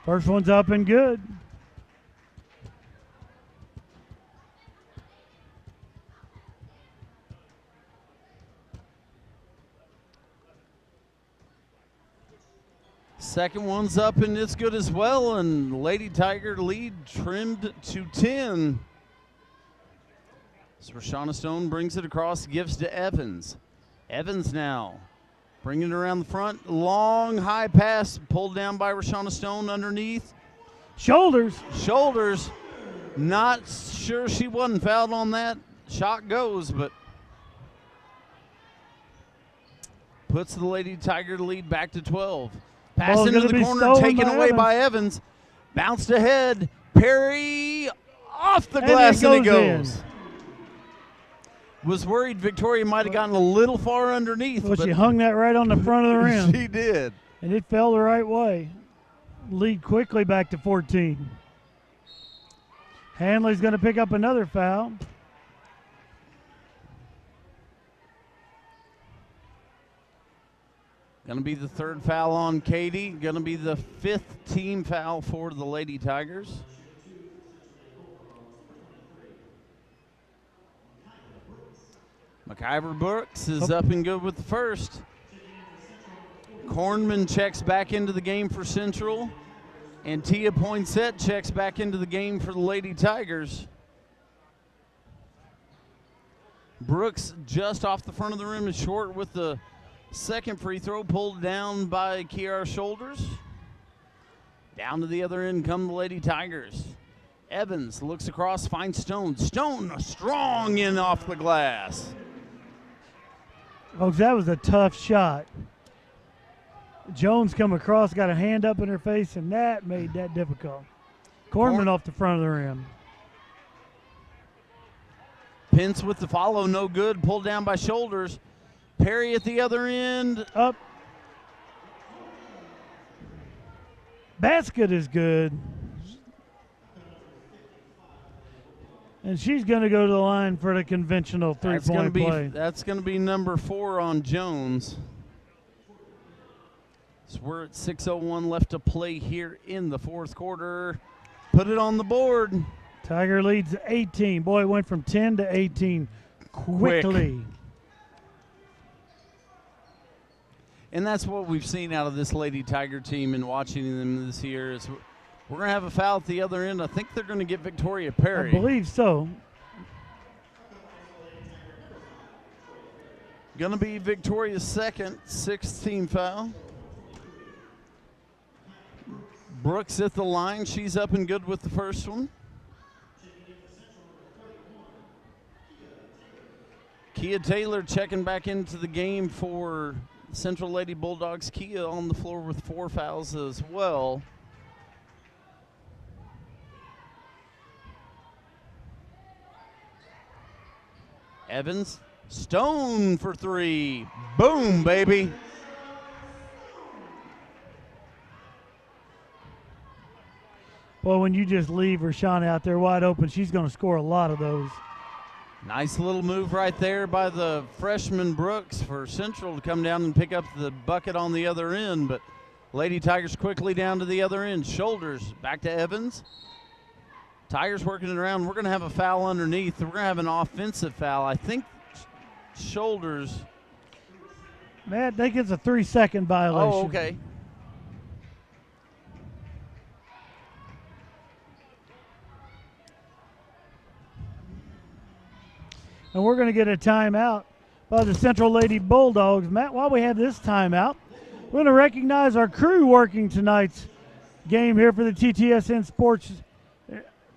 First one's up and good. Second one's up and it's good as well, and Lady Tiger lead trimmed to 10. So Rashana Stone brings it across, gives to Evans. Evans now bringing it around the front. Long high pass pulled down by Rashana Stone underneath. Shoulders. Not sure she wasn't fouled on that. Shot goes, but puts the Lady Tiger lead back to 12. Pass into the corner, taken away by Evans. Bounced ahead. Perry off the glass, and it goes. Was worried Victoria might have gotten a little far underneath. Well, she hung that right on the front of the rim. She did. And it fell the right way. Lead quickly back to 14. Hanley's going to pick up another foul. Going to be the 3rd foul on Katie. Going to be the 5th team foul for the Lady Tigers. McIver Brooks is up and good with the first. Kornman checks back into the game for Central. And Tia Poinsett checks back into the game for the Lady Tigers. Brooks just off the front of the rim is short with the second free throw, pulled down by Kiara Shoulders. Down to the other end come the Lady Tigers. Evans looks across, finds Stone. Stone strong in off the glass. Folks, that was a tough shot. Jones come across, got a hand up in her face, and that made that difficult. Kornman off the front of the rim. Pence with the follow, no good. Pulled down by Shoulders. Perry at the other end. Up. Basket is good. And she's going to go to the line for the conventional three-point play. That's going to be number 4 on Jones. So we're at 6:01 left to play here in the fourth quarter. Put it on the board. Tiger leads 18. Boy, it went from 10 to 18 quickly. And that's what we've seen out of this Lady Tiger team and watching them this year. Is we're going to have a foul at the other end. I think they're going to get Victoria Perry. I believe so. Going to be Victoria's second, 6th team foul. Brooks at the line. She's up and good with the first one. Kia Taylor checking back into the game for Central Lady Bulldogs. Kia on the floor with 4 fouls as well. Evans, Stone for 3. Boom, baby. Well, when you just leave Rashawn out there wide open, she's going to score a lot of those. Nice little move right there by the freshman Brooks for Central to come down and pick up the bucket on the other end. But Lady Tigers quickly down to the other end. Shoulders back to Evans. Tigers working it around. We're going to have a foul underneath. We're going to have an offensive foul. I think Shoulders. Matt, I think it's a 3-second violation. Oh, okay. And we're going to get a timeout by the Central Lady Bulldogs. Matt, while we have this timeout, we're going to recognize our crew working tonight's game here for the TTSN Sports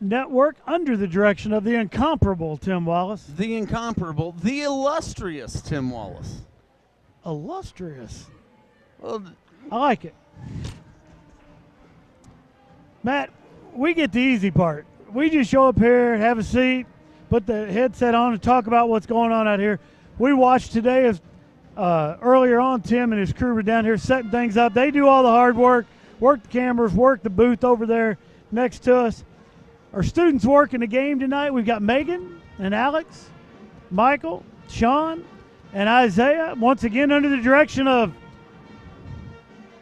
Network under the direction of the incomparable Tim Wallace. The incomparable, the illustrious Tim Wallace. Illustrious. Well, I like it. Matt, we get the easy part. We just show up here, have a seat, put the headset on and talk about what's going on out here. We watched today as earlier on, Tim and his crew were down here setting things up. They do all the hard work the cameras, work the booth over there next to us. Our students working the game tonight. We've got Megan and Alex, Michael, Sean, and Isaiah, once again under the direction of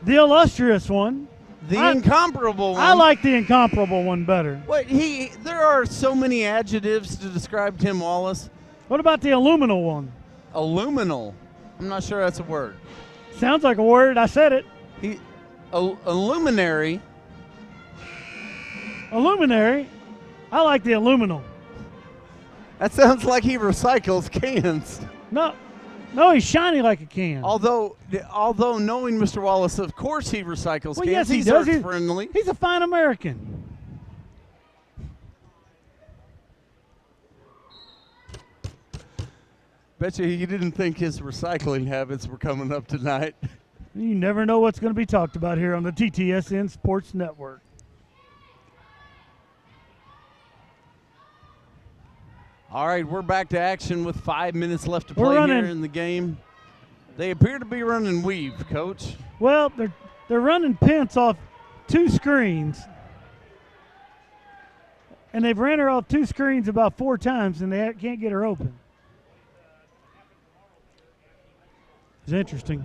the illustrious one. The incomparable one. I like the incomparable one better. Wait, there are so many adjectives to describe Tim Wallace. What about the illuminal one? Illuminal. I'm not sure that's a word. Sounds like a word. I said it. Illuminary. Illuminary. I like the illuminal. That sounds like he recycles cans. No, he's shiny like a can. Although knowing Mr. Wallace, of course he recycles cans. Yes, he he's does. Earth friendly. He's a fine American. Bet you he didn't think his recycling habits were coming up tonight. You never know what's going to be talked about here on the TTSN Sports Network. All right, we're back to action with 5 minutes left to play here in the game. They appear to be running weave, Coach. Well, they're running Pence off 2 screens. And they've ran her off 2 screens about 4 times, and they can't get her open. It's interesting.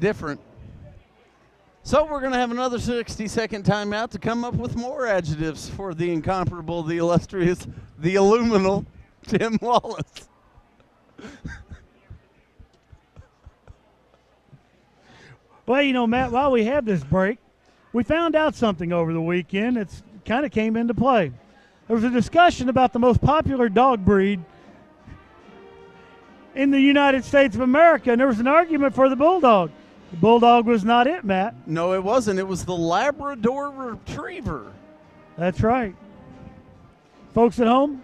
Different. So we're going to have another 60-second timeout to come up with more adjectives for the incomparable, the illustrious, the illuminal Tim Wallace. Well, you know, Matt, while we have this break, we found out something over the weekend. It's kind of came into play. There was a discussion about the most popular dog breed in the United States of America, and there was an argument for the Bulldog. The Bulldog was not it, Matt. No, it wasn't. It was the Labrador Retriever. That's right. Folks at home?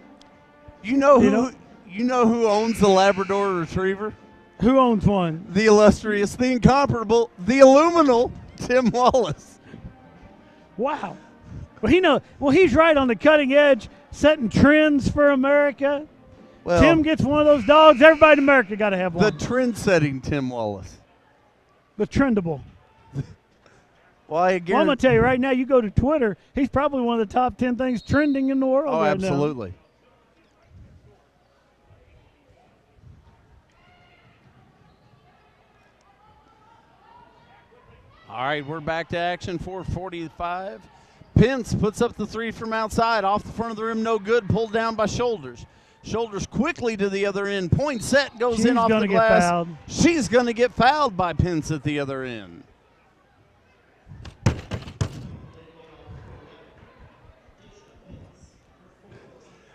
You know who owns the Labrador Retriever? Who owns one? The illustrious, the incomparable, the illuminal Tim Wallace. Wow. Well, he's right on the cutting edge, setting trends for America. Well, Tim gets one of those dogs. Everybody in America got to have one. The trend-setting Tim Wallace. The trendable. Well, I'm going to tell you right now, you go to Twitter, he's probably one of the top 10 things trending in the world right absolutely. now. All right, we're back to action, 4:45. Pence puts up the three from outside, off the front of the rim, no good, pulled down by Shoulders. Shoulders quickly to the other end. Point set goes in off the glass. Fouled. She's going to get fouled by Pence at the other end.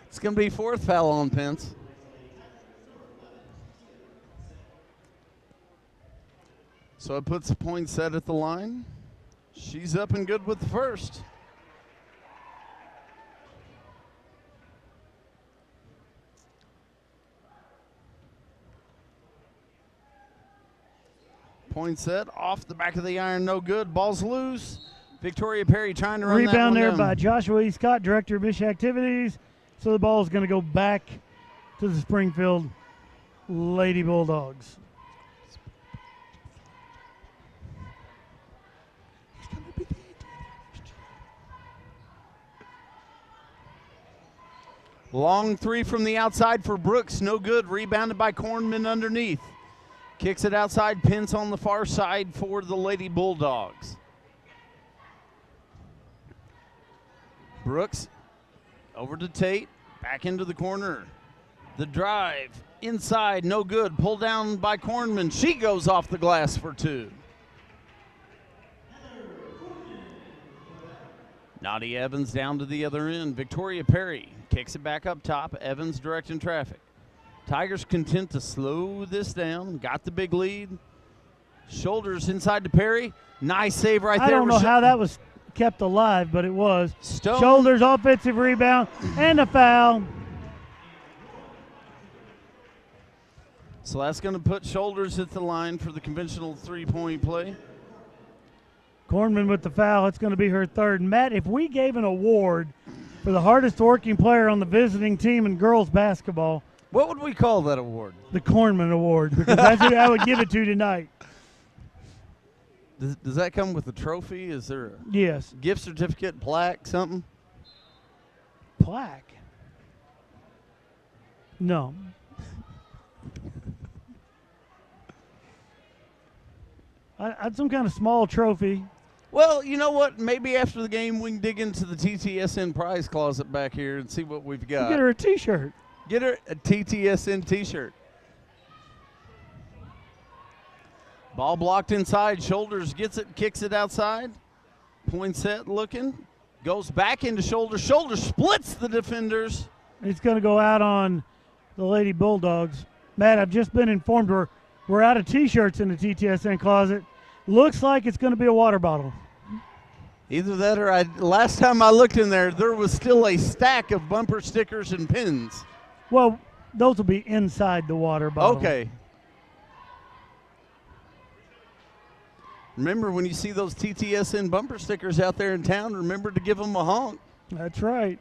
It's going to be fourth foul on Pence. So it puts a point set at the line. She's up and good with the first. Point set off the back of the iron, no good. Ball's loose. Victoria Perry trying to run that one Rebound there down. by Joshua E. Scott, Director of Mission Activities. So the ball is going to go back to the Springfield Lady Bulldogs. Long three from the outside for Brooks, no good. Rebounded by Kornman underneath. Kicks it outside, Pence on the far side for the Lady Bulldogs. Brooks over to Tate, back into the corner. The drive, inside, no good. Pulled down by Kornman. She goes off the glass for two. Nadia Evans down to the other end. Victoria Perry kicks it back up top. Evans directing traffic. Tigers content to slow this down. Got the big lead. Shoulders inside to Perry. Nice save right there. I don't know how that was kept alive, but it was. Stone. Shoulders offensive rebound and a foul. So that's going to put Shoulders at the line for the conventional three-point play. Kornman with the foul. It's going to be her third. Matt, if we gave an award for the hardest working player on the visiting team in girls basketball, what would we call that award? The Kornman Award, because that's who I would give it to tonight. Does that come with a trophy? Is there a Yes. gift certificate, plaque, something? Plaque? No. I had some kind of small trophy. Well, you know what? Maybe after the game we can dig into the TTSN prize closet back here and see what we've got. Get her a T-shirt. Get her a TTSN T-shirt. Ball blocked inside. Shoulders gets it, kicks it outside. Point set looking. Goes back into Shoulders. Shoulders splits the defenders. It's going to go out on the Lady Bulldogs. Matt, I've just been informed we're out of T-shirts in the TTSN closet. Looks like it's going to be a water bottle. Either that or last time I looked in there was still a stack of bumper stickers and pins. Well, those will be inside the water bottle. Okay. Remember, when you see those TTSN bumper stickers out there in town, remember to give them a honk. That's right.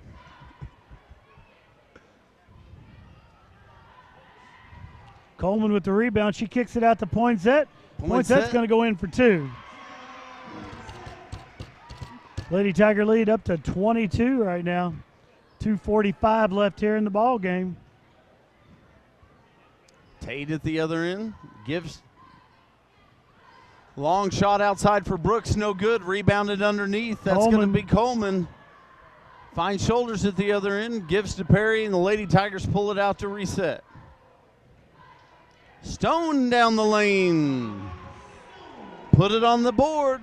Coleman with the rebound. She kicks it out to Poinsett. Poinset's going to go in for two. Lady Tiger lead up to 22 right now. 2:45 left here in the ball game. Tate at the other end. Gives. Long shot outside for Brooks. No good. Rebounded underneath. That's going to be Coleman. Finds Shoulders at the other end. Gives to Perry, and the Lady Tigers pull it out to reset. Stone down the lane. Put it on the board.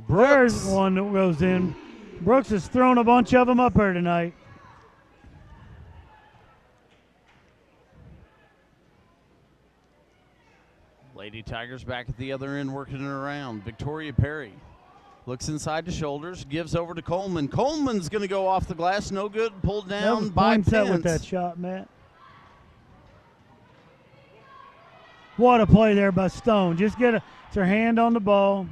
There's one that goes in. Brooks has thrown a bunch of them up here tonight. Lady Tigers back at the other end working it around. Victoria Perry looks inside to Shoulders, gives over to Coleman. Coleman's going to go off the glass. No good. Pulled down by Pence. With that shot, Matt. What a play there by Stone. Just it's her hand on the ball.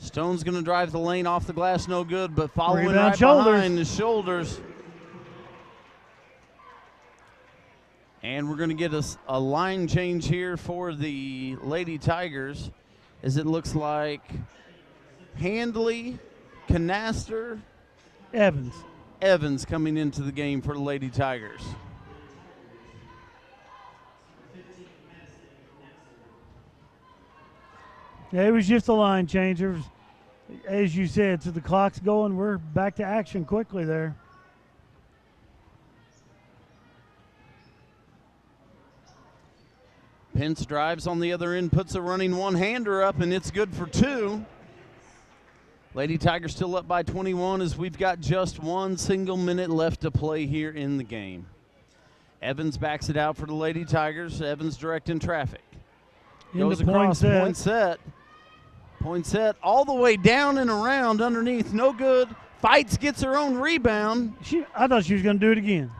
Stone's going to drive the lane off the glass, no good, but following Rebound right Shoulders. behind the Shoulders. And we're going to get a line change here for the Lady Tigers, as it looks like Handley, Canaster, Evans coming into the game for the Lady Tigers. Yeah, it was just a line change. As you said, so the clock's going. We're back to action quickly there. Pence drives on the other end, puts a running one-hander up, and it's good for 2. Lady Tigers still up by 21 as we've got just 1 single minute left to play here in the game. Evans backs it out for the Lady Tigers. Evans directing traffic. Goes across point set. Point set all the way down and around underneath. No good. Fights, gets her own rebound. I thought she was going to do it again.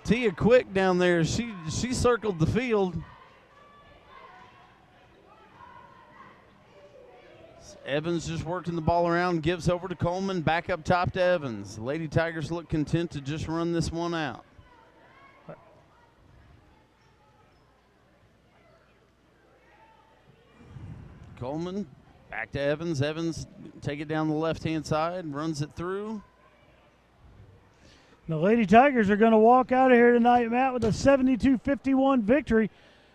Tia Quick down there, she circled the field. Evans just working the ball around, gives over to Coleman, back up top to Evans. Lady Tigers look content to just run this one out. Coleman back to Evans. Evans take it down the left-hand side, runs it through. The Lady Tigers are going to walk out of here tonight, Matt, with a 72-51 victory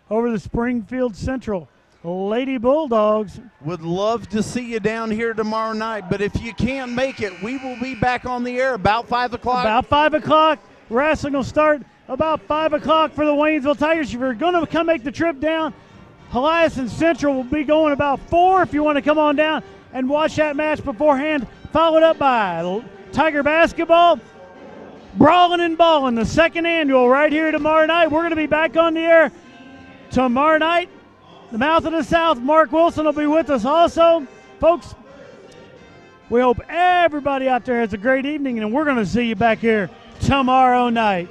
over the Springfield Central Lady Bulldogs. Would love to see you down here tomorrow night, but if you can't make it, we will be back on the air about 5 o'clock. About 5 o'clock. Wrestling will start about 5 o'clock for the Waynesville Tigers. If you're going to come make the trip down, Helias Central will be going about 4 if you want to come on down and watch that match beforehand, followed up by Tiger basketball. Brawling and Balling, the 2nd annual right here tomorrow night. We're going to be back on the air tomorrow night. The Mouth of the South, Mark Wilson will be with us also. Folks, we hope everybody out there has a great evening, and we're going to see you back here tomorrow night.